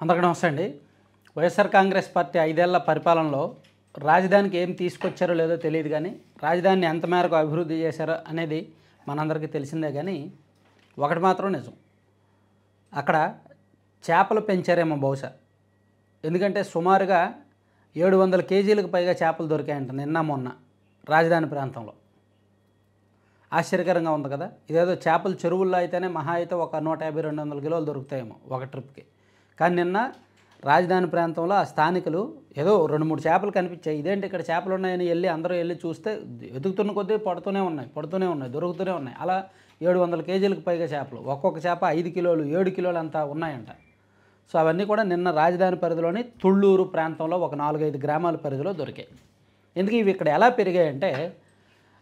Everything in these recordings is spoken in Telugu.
అందరికీ నమస్తే అండి. వైఎస్ఆర్ కాంగ్రెస్ పార్టీ 5 ఏళ్ల పరిపాలనలో రాజధానికి ఏం తీసుకొచ్చారో లేదో తెలియదు కానీ, రాజధానిని ఎంత మేరకు అభివృద్ధి చేశారో అనేది మనందరికీ తెలిసిందే. కానీ ఒకటి మాత్రం నిజం, అక్కడ చేపలు పెంచారేమో బహుశా. ఎందుకంటే సుమారుగా 700 కేజీలకు పైగా చేపలు దొరికాయంట నిన్న మొన్న రాజధాని ప్రాంతంలో. ఆశ్చర్యకరంగా ఉంది కదా. ఇదేదో చేపల చెరువుల్లో అయితేనే మహా అయితే ఒక 150-200 కిలోలు దొరుకుతాయేమో ఒక ట్రిప్కి. కానీ నిన్న రాజధాని ప్రాంతంలో ఆ స్థానికులు ఏదో 2-3 చేపలు కనిపించాయి. ఇదేంటి ఇక్కడ చేపలు ఉన్నాయని అందరూ వెళ్ళి చూస్తే వెతుకుతున్న కొద్దీ పడుతూనే ఉన్నాయి, దొరుకుతూనే ఉన్నాయి. అలా 700 కేజీలకు పైగా చేపలు, ఒక్కొక్క చేప 5 కిలోలు 7 కిలోలు అంతా ఉన్నాయంట. సో అవన్నీ కూడా నిన్న రాజధాని పరిధిలోని తుళ్ళూరు ప్రాంతంలో ఒక 4-5 గ్రామాల పరిధిలో దొరికాయి. ఎందుకు ఇవి ఇక్కడ ఎలా పెరిగాయంటే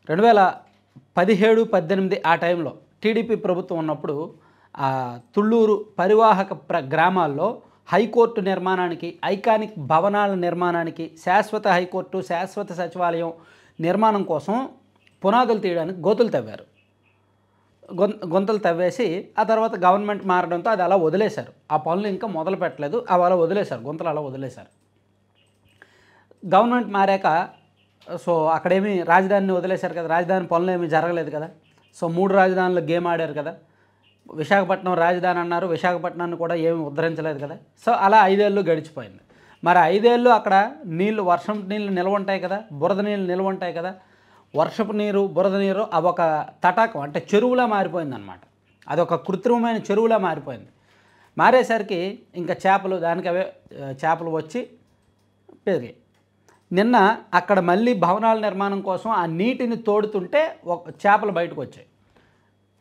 2017-18 ఆ టైంలో టీడీపీ ప్రభుత్వం ఉన్నప్పుడు ఆ తుళ్ళూరు పరివాహక గ్రామాల్లో హైకోర్టు నిర్మాణానికి, ఐకానిక్ భవనాల నిర్మాణానికి, శాశ్వత హైకోర్టు, శాశ్వత సచివాలయం నిర్మాణం కోసం పునాదులు తీయడానికి గోతులు తవ్వారు. గొంతులు తవ్వేసి ఆ తర్వాత గవర్నమెంట్ మారడంతో అది అలా వదిలేశారు. ఆ పనులు ఇంకా మొదలు పెట్టలేదు, అవి అలా వదిలేశారు, గొంతులు అలా వదిలేశారు. గవర్నమెంట్ మారాక సో అక్కడేమి రాజధానిని వదిలేశారు కదా, రాజధాని పనులు ఏమీ జరగలేదు కదా. సో 3 రాజధానులు గేమ్ ఆడారు కదా. విశాఖపట్నం రాజధాని అన్నారు, విశాఖపట్నాన్ని కూడా ఏమి ఉద్ధరించలేదు కదా. సో అలా 5 ఏళ్ళు గడిచిపోయింది. మరి 5 ఏళ్ళు అక్కడ నీళ్లు, వర్షం నీళ్ళు నిల్వ ఉంటాయి కదా, బురద నీళ్ళు నిల్వ ఉంటాయి కదా. వర్షపు నీరు, బురద నీరు అవి ఒక తటాకం, అంటే చెరువులా మారిపోయింది అనమాట. అదొక కృత్రిమమైన చెరువులా మారిపోయింది. మారేసరికి ఇంకా చేపలు దానికి అవే చేపలు వచ్చి పెరిగాయి. నిన్న అక్కడ మళ్ళీ భవనాల నిర్మాణం కోసం ఆ నీటిని తోడుతుంటే చేపలు బయటకు వచ్చాయి.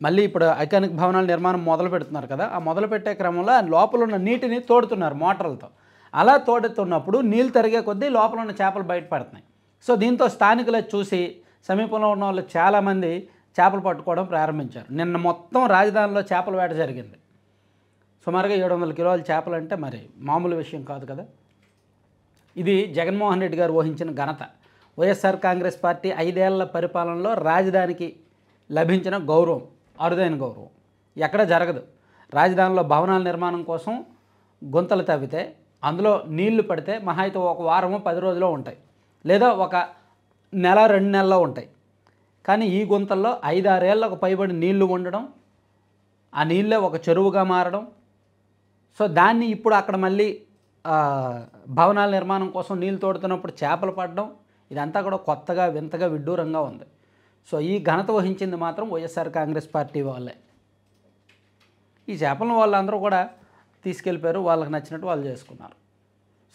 మళ్ళీ ఇప్పుడు ఐకానిక్ భవనాల నిర్మాణం మొదలు పెడుతున్నారు కదా, ఆ మొదలు పెట్టే క్రమంలో లోపల ఉన్న నీటిని తోడుతున్నారు మోటార్లతో. అలా తోడుతున్నప్పుడు నీళ్ళు తరిగే కొద్దీ లోపల ఉన్న చేపలు బయటపడుతున్నాయి. సో దీంతో స్థానికులు చూసి సమీపంలో ఉన్న వాళ్ళు చాలామంది చేపలు పట్టుకోవడం ప్రారంభించారు. నిన్న మొత్తం రాజధానిలో చేపల వేట జరిగింది. సుమారుగా 700 కిలోల చేపలు అంటే మరి మామూలు విషయం కాదు కదా. ఇది జగన్మోహన్ రెడ్డి గారు ఊహించిన ఘనత. వైఎస్ఆర్ కాంగ్రెస్ పార్టీ 5 ఏళ్ల పరిపాలనలో రాజధానికి లభించిన గౌరవం, అరుదైన గౌరవం ఎక్కడ జరగదు. రాజధానిలో భవనాల నిర్మాణం కోసం గుంతలు తవ్వితే అందులో నీళ్లు పడితే మహా అయితే ఒక వారమో 10 రోజులో ఉంటాయి, లేదా ఒక నెల 2 నెలల్లో ఉంటాయి. కానీ ఈ గుంతల్లో 5-6 ఏళ్లకు పైబడి నీళ్లు ఉండడం, ఆ నీళ్ళే ఒక చెరువుగా మారడం. సో దాన్ని ఇప్పుడు అక్కడ మళ్ళీ భవనాల నిర్మాణం కోసం నీళ్ళు తోడుతున్నప్పుడు చేపలు పడడం, ఇదంతా కూడా కొత్తగా, వింతగా, విడ్డూరంగా ఉంది. సో ఈ ఘనత వహించింది మాత్రం వైఎస్ఆర్ కాంగ్రెస్ పార్టీ వాళ్ళే. ఈ చేపలను వాళ్ళందరూ కూడా తీసుకెళ్ళిపోయారు, వాళ్ళకి నచ్చినట్టు వాళ్ళు చేసుకున్నారు.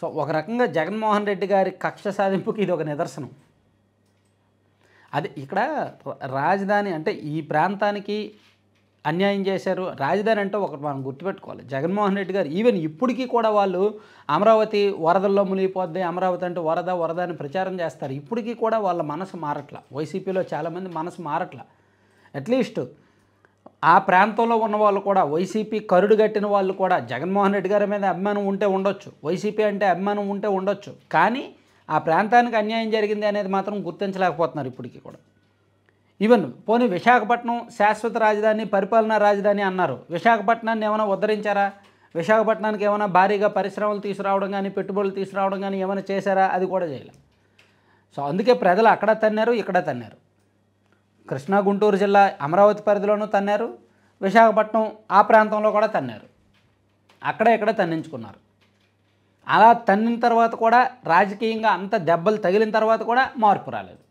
సో ఒక రకంగా జగన్మోహన్ రెడ్డి గారి కక్ష సాధింపుకి ఇది ఒక నిదర్శనం. అది ఇక్కడ రాజధాని అంటే ఈ ప్రాంతానికి అన్యాయం చేశారు. రాజధాని అంటే ఒకటి మనం గుర్తుపెట్టుకోవాలి, జగన్మోహన్ రెడ్డి గారు ఈవెన్ ఇప్పటికీ కూడా వాళ్ళు అమరావతి వరదల్లో మునిగిపోద్ది, అమరావతి అంటే వరద అని ప్రచారం చేస్తారు. ఇప్పటికీ కూడా వాళ్ళ మనసు మారట్ల. వైసీపీలో చాలామంది మనసు మారట్ల. అట్లీస్ట్ ఆ ప్రాంతంలో ఉన్న వాళ్ళు కూడా, వైసీపీ కరుడు కట్టిన వాళ్ళు కూడా జగన్మోహన్ రెడ్డి గారి మీద అభిమానం ఉంటే ఉండొచ్చు, వైసీపీ అంటే అభిమానం ఉంటే ఉండొచ్చు, కానీ ఆ ప్రాంతానికి అన్యాయం జరిగింది అనేది మాత్రం గుర్తించలేకపోతున్నారు ఇప్పటికీ కూడా. ఈవెన్ పోనీ విశాఖపట్నం శాశ్వత రాజధాని, పరిపాలనా రాజధాని అన్నారు. విశాఖపట్నాన్ని ఏమైనా ఉద్ధరించారా? విశాఖపట్నానికి ఏమైనా భారీగా పరిశ్రమలు తీసుకురావడం కానీ, పెట్టుబడులు తీసుకురావడం కానీ ఏమైనా చేశారా? అది కూడా చేయలేదు. సో అందుకే ప్రజలు అక్కడ తన్నారు, ఇక్కడ తన్నారు. కృష్ణా గుంటూరు జిల్లా అమరావతి పరిధిలోనూ తన్నారు, విశాఖపట్నం ఆ ప్రాంతంలో కూడా తన్నారు. అక్కడ ఇక్కడ తన్నించుకున్నారు. అలా తన్నిన తర్వాత కూడా రాజకీయంగా అంత దెబ్బలు తగిలిన తర్వాత కూడా మార్పు రాలేదు.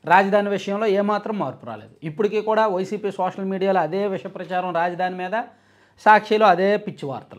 రాజధాని విషయంలో ఏమాత్రం మార్పు రాలేదు. ఇప్పటికీ కూడా వైసీపీ సోషల్ మీడియాలో అదే విష ప్రచారం రాజధాని మీద, సాక్షిలో అదే పిచ్చి వార్తలు.